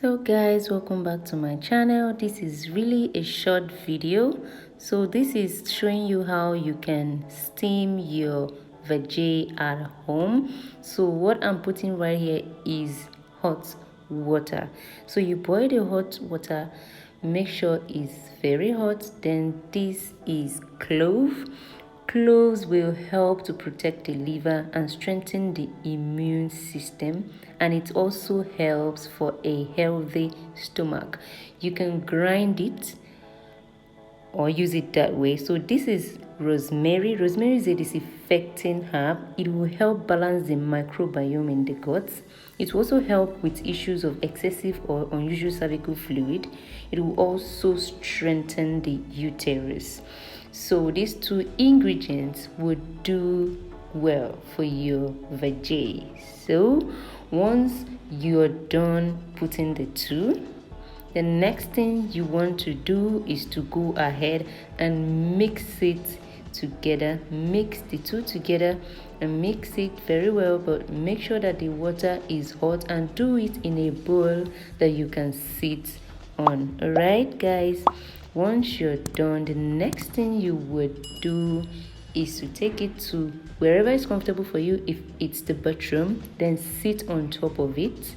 So guys, welcome back to my channel. This is really a short video. So this is showing you how you can steam your VAJAY at home. So what I'm putting right here is hot water. So you boil the hot water, make sure it's very hot. Then this is clove. Cloves will help to protect the liver and strengthen the immune system, and it also helps for a healthy stomach. You can grind it or use it that way. So this is rosemary. Rosemary is a disinfecting herb. It will help balance the microbiome in the guts. It will also help with issues of excessive or unusual cervical fluid. It will also strengthen the uterus. So these two ingredients would do well for your VAJAY. So once you're done putting the two, the next thing you want to do is to go ahead and mix it together. Mix the two together and mix it very well, but make sure that the water is hot and do it in a bowl that you can sit on. All right guys, once you're done, the next thing you would do is to take it to wherever is comfortable for you. If it's the bathroom, then sit on top of it.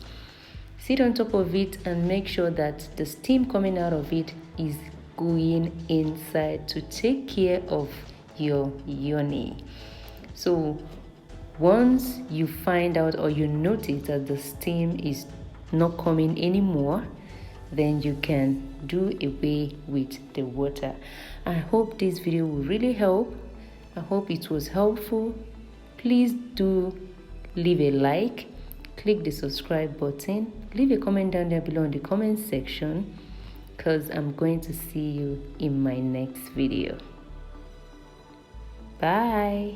Sit on top of it and make sure that the steam coming out of it is going inside to take care of your yoni. So once you find out or you notice that the steam is not coming anymore, then you can do away with the water. I hope this video will really help. I hope it was helpful. Please do leave a like, click the subscribe button, leave a comment down there below in the comment section, because I'm going to see you in my next video. Bye.